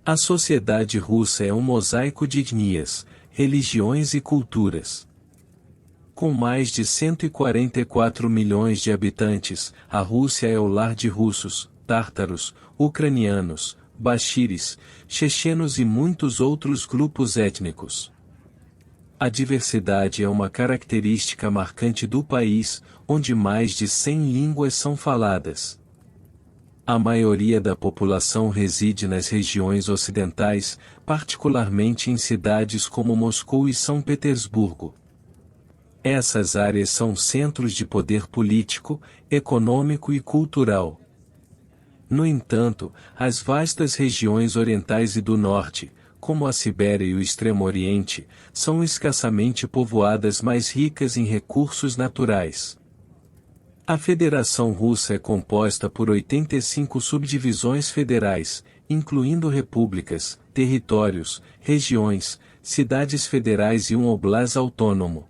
A sociedade russa é um mosaico de etnias, religiões e culturas. Com mais de 144 milhões de habitantes, a Rússia é o lar de russos, tártaros, ucranianos, baxiris, chechenos e muitos outros grupos étnicos. A diversidade é uma característica marcante do país, onde mais de 100 línguas são faladas. A maioria da população reside nas regiões ocidentais, particularmente em cidades como Moscou e São Petersburgo. Essas áreas são centros de poder político, econômico e cultural. No entanto, as vastas regiões orientais e do norte, como a Sibéria e o Extremo Oriente, são escassamente povoadas, mais ricas em recursos naturais. A Federação Russa é composta por 85 subdivisões federais, incluindo repúblicas, territórios, regiões, cidades federais e um oblast autônomo.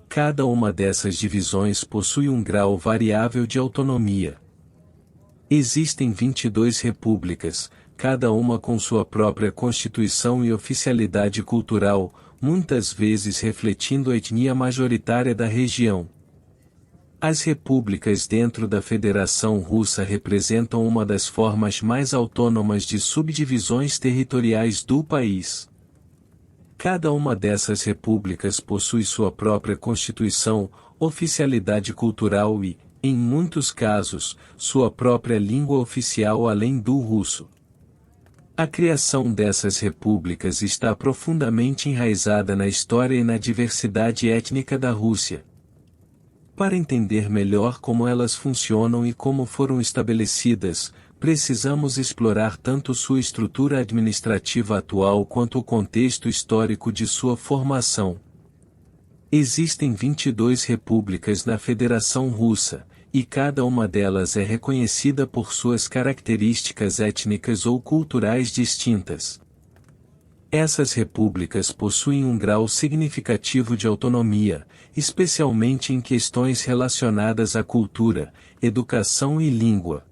Cada uma dessas divisões possui um grau variável de autonomia. Existem 22 repúblicas, cada uma com sua própria constituição e oficialidade cultural, muitas vezes refletindo a etnia majoritária da região. As repúblicas dentro da Federação Russa representam uma das formas mais autônomas de subdivisões territoriais do país. Cada uma dessas repúblicas possui sua própria constituição, oficialidade cultural e, em muitos casos, sua própria língua oficial além do russo. A criação dessas repúblicas está profundamente enraizada na história e na diversidade étnica da Rússia. Para entender melhor como elas funcionam e como foram estabelecidas, precisamos explorar tanto sua estrutura administrativa atual quanto o contexto histórico de sua formação. Existem 22 repúblicas na Federação Russa, e cada uma delas é reconhecida por suas características étnicas ou culturais distintas. Essas repúblicas possuem um grau significativo de autonomia, especialmente em questões relacionadas à cultura, educação e língua.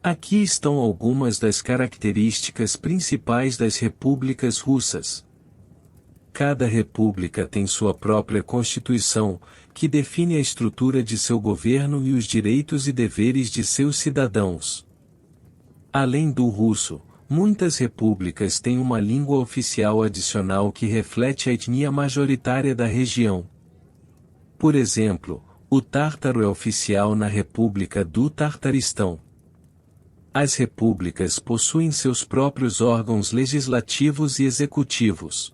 Aqui estão algumas das características principais das repúblicas russas. Cada república tem sua própria constituição, que define a estrutura de seu governo e os direitos e deveres de seus cidadãos. Além do russo, muitas repúblicas têm uma língua oficial adicional que reflete a etnia majoritária da região. Por exemplo, o tártaro é oficial na República do Tartaristão. As repúblicas possuem seus próprios órgãos legislativos e executivos.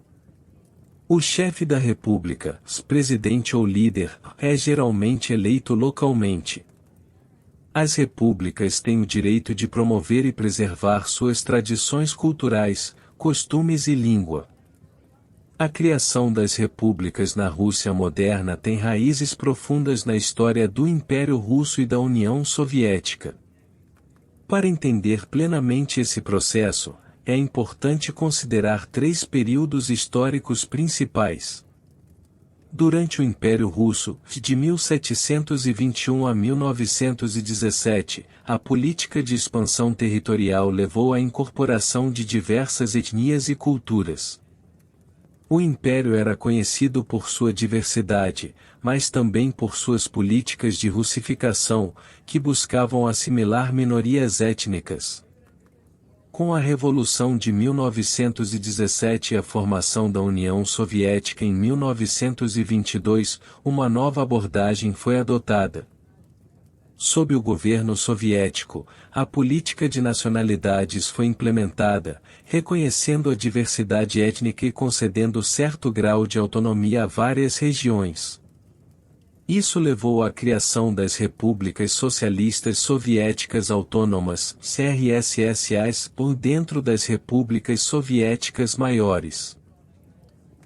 O chefe da república, presidente ou líder, é geralmente eleito localmente. As repúblicas têm o direito de promover e preservar suas tradições culturais, costumes e língua. A criação das repúblicas na Rússia moderna tem raízes profundas na história do Império Russo e da União Soviética. Para entender plenamente esse processo, é importante considerar 3 períodos históricos principais. Durante o Império Russo, de 1721 a 1917, a política de expansão territorial levou à incorporação de diversas etnias e culturas. O Império era conhecido por sua diversidade, mas também por suas políticas de russificação, que buscavam assimilar minorias étnicas. Com a Revolução de 1917 e a formação da União Soviética em 1922, uma nova abordagem foi adotada. Sob o governo soviético, a política de nacionalidades foi implementada, reconhecendo a diversidade étnica e concedendo certo grau de autonomia a várias regiões. Isso levou à criação das repúblicas socialistas soviéticas autônomas, CRSSAs, por dentro das repúblicas soviéticas maiores.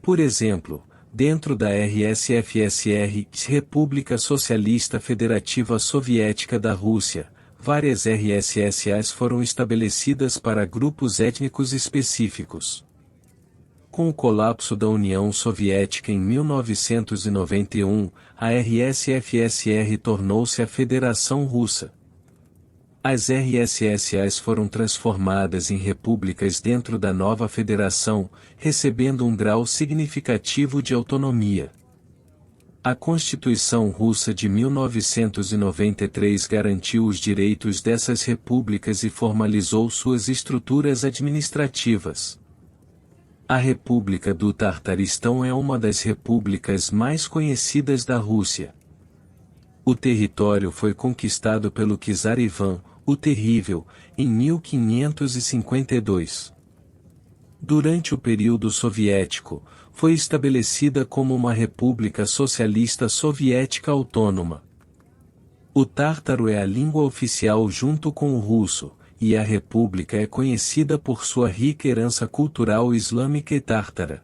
Por exemplo, dentro da RSFSR, República Socialista Federativa Soviética da Rússia, várias RSSAs foram estabelecidas para grupos étnicos específicos. Com o colapso da União Soviética em 1991, a RSFSR tornou-se a Federação Russa. As RSSAs foram transformadas em repúblicas dentro da nova federação, recebendo um grau significativo de autonomia. A Constituição Russa de 1993 garantiu os direitos dessas repúblicas e formalizou suas estruturas administrativas. A República do Tartaristão é uma das repúblicas mais conhecidas da Rússia. O território foi conquistado pelo czar Ivan, o Terrível, em 1552. Durante o período soviético, foi estabelecida como uma república socialista soviética autônoma. O tártaro é a língua oficial junto com o russo, e a república é conhecida por sua rica herança cultural islâmica e tártara.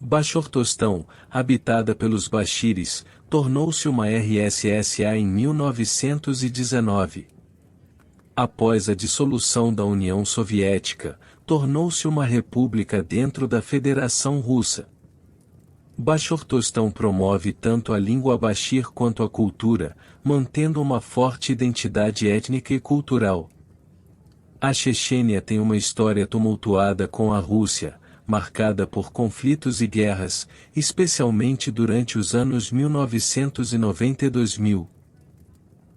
Bashortostão, habitada pelos Bashires, tornou-se uma RSSA em 1919. Após a dissolução da União Soviética, tornou-se uma república dentro da Federação Russa. Bashortostão promove tanto a língua bashir quanto a cultura, mantendo uma forte identidade étnica e cultural. A Chechênia tem uma história tumultuada com a Rússia, marcada por conflitos e guerras, especialmente durante os anos 1990 e 2000.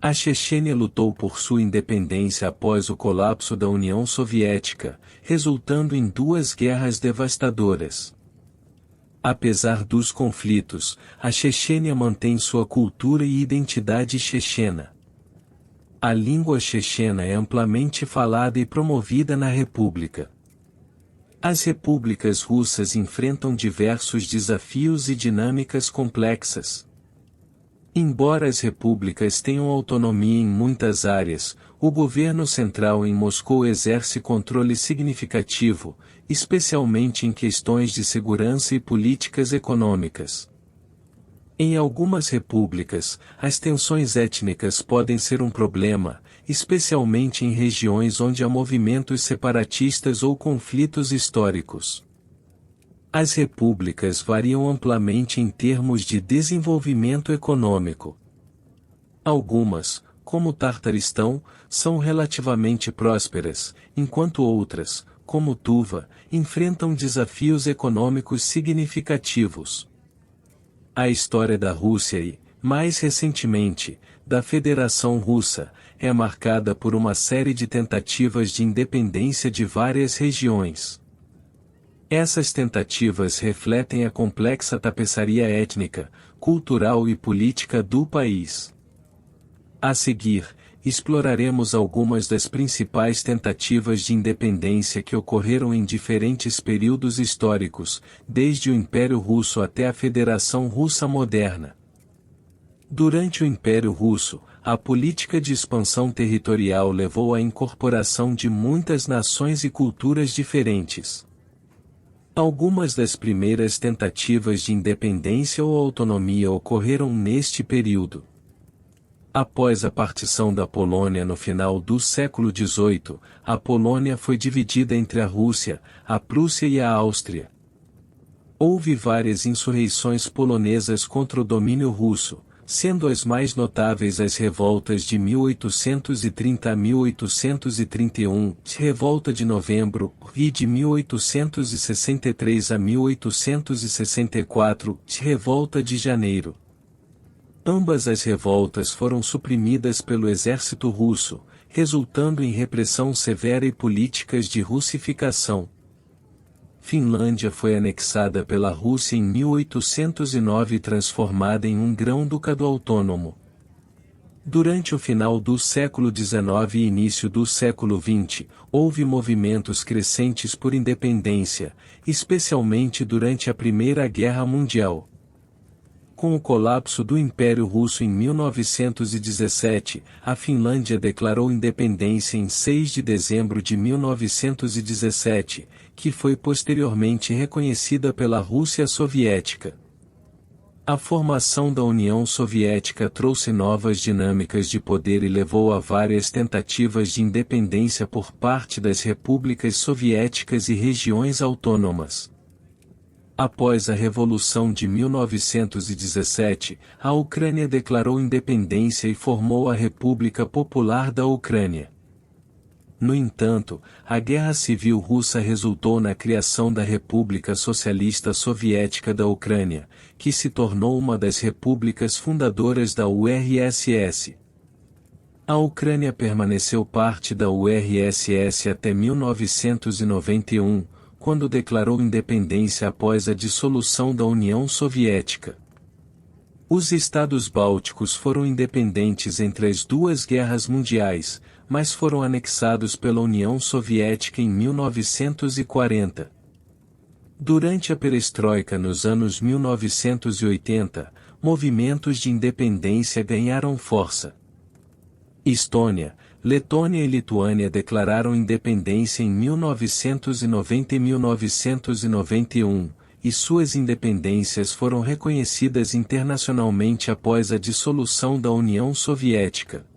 A Chechênia lutou por sua independência após o colapso da União Soviética, resultando em duas guerras devastadoras. Apesar dos conflitos, a Chechênia mantém sua cultura e identidade chechena. A língua chechena é amplamente falada e promovida na República. As repúblicas russas enfrentam diversos desafios e dinâmicas complexas. Embora as repúblicas tenham autonomia em muitas áreas, o governo central em Moscou exerce controle significativo, especialmente em questões de segurança e políticas econômicas. Em algumas repúblicas, as tensões étnicas podem ser um problema, especialmente em regiões onde há movimentos separatistas ou conflitos históricos. As repúblicas variam amplamente em termos de desenvolvimento econômico. Algumas, como o Tartaristão, são relativamente prósperas, enquanto outras, como Tuva, enfrentam desafios econômicos significativos. A história da Rússia e, mais recentemente, da Federação Russa, é marcada por uma série de tentativas de independência de várias regiões. Essas tentativas refletem a complexa tapeçaria étnica, cultural e política do país. A seguir, exploraremos algumas das principais tentativas de independência que ocorreram em diferentes períodos históricos, desde o Império Russo até a Federação Russa moderna. Durante o Império Russo, a política de expansão territorial levou à incorporação de muitas nações e culturas diferentes. Algumas das primeiras tentativas de independência ou autonomia ocorreram neste período. Após a partição da Polônia no final do século XVIII, a Polônia foi dividida entre a Rússia, a Prússia e a Áustria. Houve várias insurreições polonesas contra o domínio russo, sendo as mais notáveis as revoltas de 1830 a 1831, Revolta de Novembro, e de 1863 a 1864, Revolta de Janeiro. Ambas as revoltas foram suprimidas pelo exército russo, resultando em repressão severa e políticas de russificação. Finlândia foi anexada pela Rússia em 1809 e transformada em um grão-ducado autônomo. Durante o final do século XIX e início do século XX, houve movimentos crescentes por independência, especialmente durante a Primeira Guerra Mundial. Com o colapso do Império Russo em 1917, a Finlândia declarou independência em 6 de dezembro de 1917, que foi posteriormente reconhecida pela Rússia Soviética. A formação da União Soviética trouxe novas dinâmicas de poder e levou a várias tentativas de independência por parte das repúblicas soviéticas e regiões autônomas. Após a Revolução de 1917, a Ucrânia declarou independência e formou a República Popular da Ucrânia. No entanto, a Guerra Civil Russa resultou na criação da República Socialista Soviética da Ucrânia, que se tornou uma das repúblicas fundadoras da URSS. A Ucrânia permaneceu parte da URSS até 1991, quando declarou independência após a dissolução da União Soviética. Os estados bálticos foram independentes entre as duas guerras mundiais, mas foram anexados pela União Soviética em 1940. Durante a perestroika nos anos 1980, movimentos de independência ganharam força. Estônia, Letônia e Lituânia declararam independência em 1990 e 1991, e suas independências foram reconhecidas internacionalmente após a dissolução da União Soviética.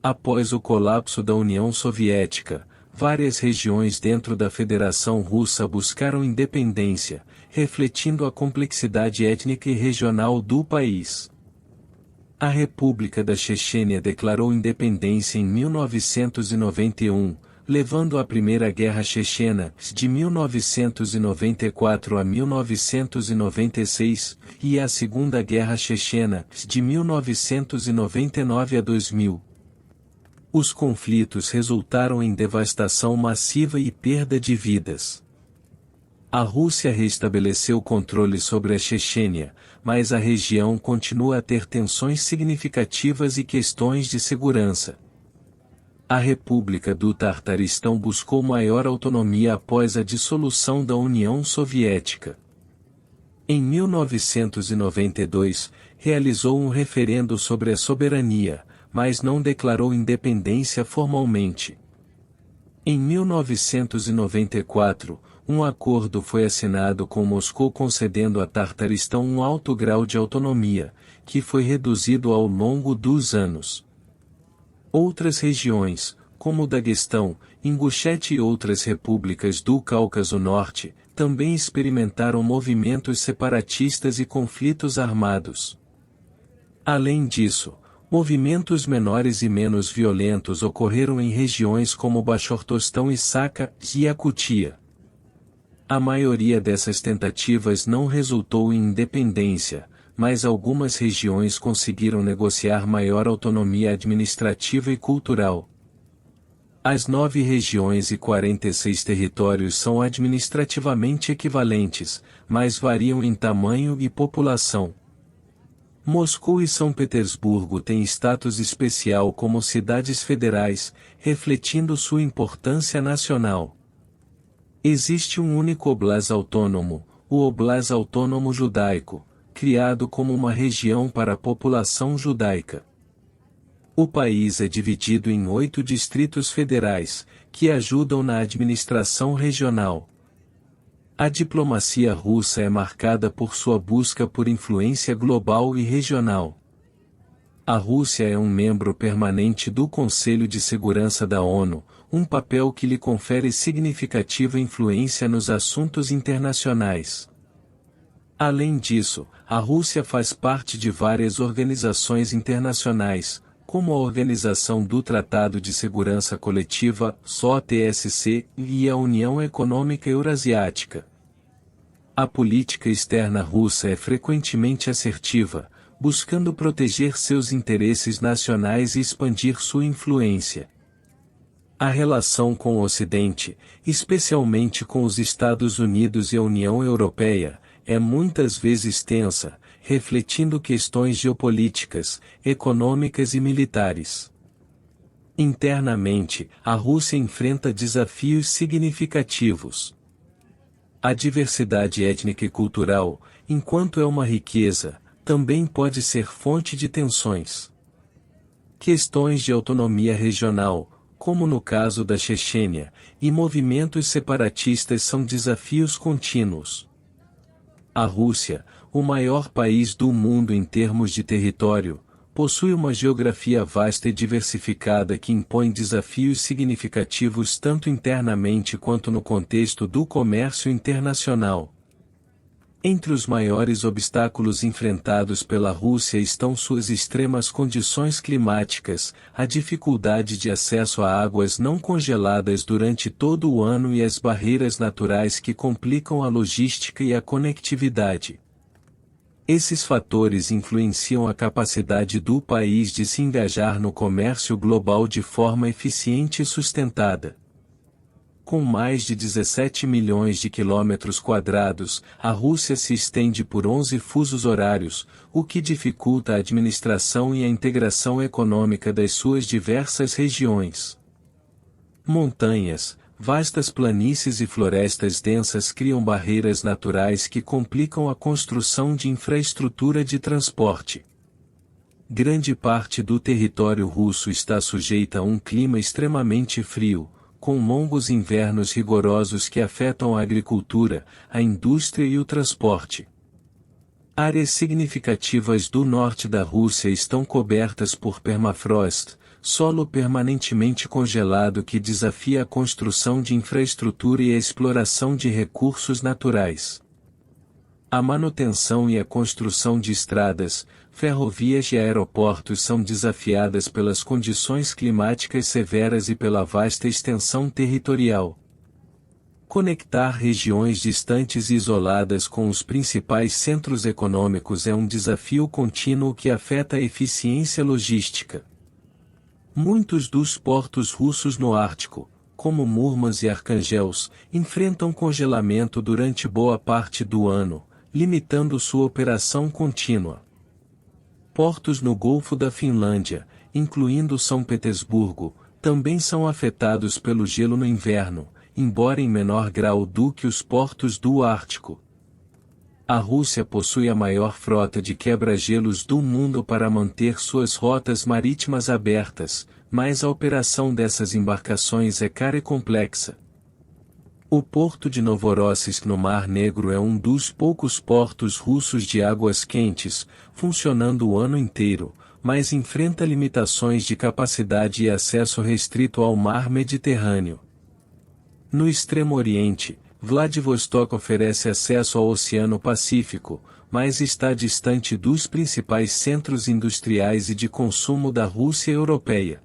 Após o colapso da União Soviética, várias regiões dentro da Federação Russa buscaram independência, refletindo a complexidade étnica e regional do país. A República da Chechênia declarou independência em 1991, levando à Primeira Guerra Chechena, de 1994 a 1996, e à Segunda Guerra Chechena, de 1999 a 2000. Os conflitos resultaram em devastação massiva e perda de vidas. A Rússia restabeleceu o controle sobre a Chechênia, mas a região continua a ter tensões significativas e questões de segurança. A República do Tartaristão buscou maior autonomia após a dissolução da União Soviética. Em 1992, realizou um referendo sobre a soberania, mas não declarou independência formalmente. Em 1994, um acordo foi assinado com Moscou concedendo a Tartaristão um alto grau de autonomia, que foi reduzido ao longo dos anos. Outras regiões, como o Daguestão, Ingushétia e outras repúblicas do Cáucaso Norte, também experimentaram movimentos separatistas e conflitos armados. Além disso, movimentos menores e menos violentos ocorreram em regiões como Bashortostão e Sakha e Yakutia. A maioria dessas tentativas não resultou em independência, mas algumas regiões conseguiram negociar maior autonomia administrativa e cultural. As 9 regiões e 46 territórios são administrativamente equivalentes, mas variam em tamanho e população. Moscou e São Petersburgo têm status especial como cidades federais, refletindo sua importância nacional. Existe um único oblast autônomo, o Oblast Autônomo Judaico, criado como uma região para a população judaica. O país é dividido em 8 distritos federais, que ajudam na administração regional. A diplomacia russa é marcada por sua busca por influência global e regional. A Rússia é um membro permanente do Conselho de Segurança da ONU, um papel que lhe confere significativa influência nos assuntos internacionais. Além disso, a Rússia faz parte de várias organizações internacionais, como a Organização do Tratado de Segurança Coletiva, OTSC, e a União Econômica Eurasiática. A política externa russa é frequentemente assertiva, buscando proteger seus interesses nacionais e expandir sua influência. A relação com o Ocidente, especialmente com os Estados Unidos e a União Europeia, é muitas vezes tensa, refletindo questões geopolíticas, econômicas e militares. Internamente, a Rússia enfrenta desafios significativos. A diversidade étnica e cultural, enquanto é uma riqueza, também pode ser fonte de tensões. Questões de autonomia regional, como no caso da Chechênia, e movimentos separatistas são desafios contínuos. A Rússia, o maior país do mundo em termos de território, possui uma geografia vasta e diversificada que impõe desafios significativos tanto internamente quanto no contexto do comércio internacional. Entre os maiores obstáculos enfrentados pela Rússia estão suas extremas condições climáticas, a dificuldade de acesso a águas não congeladas durante todo o ano e as barreiras naturais que complicam a logística e a conectividade. Esses fatores influenciam a capacidade do país de se engajar no comércio global de forma eficiente e sustentada. Com mais de 17 milhões de quilômetros quadrados, a Rússia se estende por 11 fusos horários, o que dificulta a administração e a integração econômica das suas diversas regiões. Montanhas, vastas planícies e florestas densas criam barreiras naturais que complicam a construção de infraestrutura de transporte. Grande parte do território russo está sujeita a um clima extremamente frio, com longos invernos rigorosos que afetam a agricultura, a indústria e o transporte. Áreas significativas do norte da Rússia estão cobertas por permafrost, solo permanentemente congelado que desafia a construção de infraestrutura e a exploração de recursos naturais. A manutenção e a construção de estradas, ferrovias e aeroportos são desafiadas pelas condições climáticas severas e pela vasta extensão territorial. Conectar regiões distantes e isoladas com os principais centros econômicos é um desafio contínuo que afeta a eficiência logística. Muitos dos portos russos no Ártico, como Murmansk e Arkhangels, enfrentam congelamento durante boa parte do ano, limitando sua operação contínua. Portos no Golfo da Finlândia, incluindo São Petersburgo, também são afetados pelo gelo no inverno, embora em menor grau do que os portos do Ártico. A Rússia possui a maior frota de quebra-gelos do mundo para manter suas rotas marítimas abertas, mas a operação dessas embarcações é cara e complexa. O porto de Novorossiysk no Mar Negro é um dos poucos portos russos de águas quentes, funcionando o ano inteiro, mas enfrenta limitações de capacidade e acesso restrito ao Mar Mediterrâneo. No Extremo Oriente, Vladivostok oferece acesso ao Oceano Pacífico, mas está distante dos principais centros industriais e de consumo da Rússia europeia.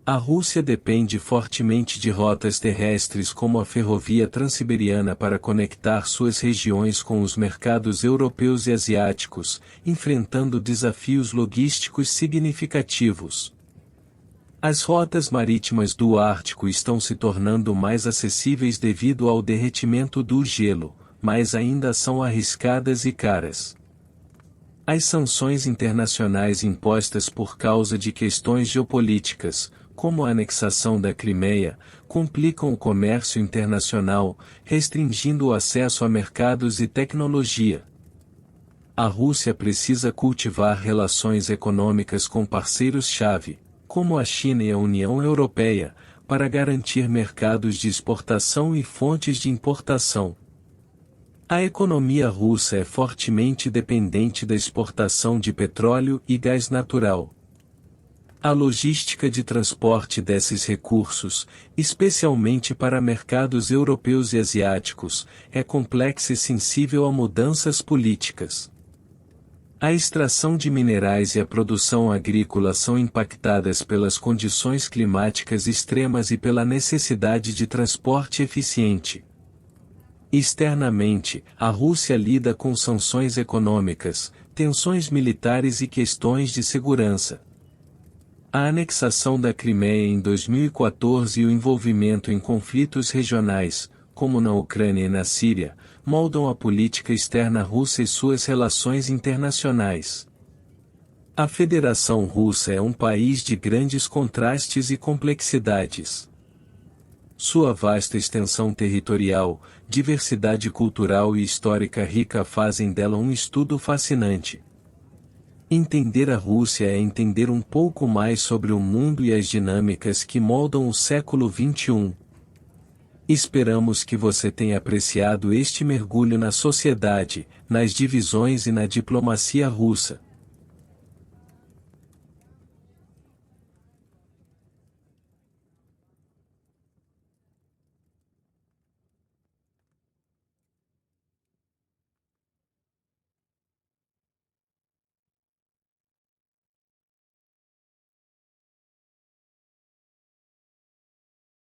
A Rússia depende fortemente de rotas terrestres como a ferrovia Transiberiana para conectar suas regiões com os mercados europeus e asiáticos, enfrentando desafios logísticos significativos. As rotas marítimas do Ártico estão se tornando mais acessíveis devido ao derretimento do gelo, mas ainda são arriscadas e caras. As sanções internacionais impostas por causa de questões geopolíticas, como a anexação da Crimeia, complicam o comércio internacional, restringindo o acesso a mercados e tecnologia. A Rússia precisa cultivar relações econômicas com parceiros-chave, como a China e a União Europeia, para garantir mercados de exportação e fontes de importação. A economia russa é fortemente dependente da exportação de petróleo e gás natural. A logística de transporte desses recursos, especialmente para mercados europeus e asiáticos, é complexa e sensível a mudanças políticas. A extração de minerais e a produção agrícola são impactadas pelas condições climáticas extremas e pela necessidade de transporte eficiente. Externamente, a Rússia lida com sanções econômicas, tensões militares e questões de segurança. A anexação da Crimeia em 2014 e o envolvimento em conflitos regionais, como na Ucrânia e na Síria, moldam a política externa russa e suas relações internacionais. A Federação Russa é um país de grandes contrastes e complexidades. Sua vasta extensão territorial, diversidade cultural e histórica rica fazem dela um estudo fascinante. Entender a Rússia é entender um pouco mais sobre o mundo e as dinâmicas que moldam o século XXI. Esperamos que você tenha apreciado este mergulho na sociedade, nas divisões e na diplomacia russa.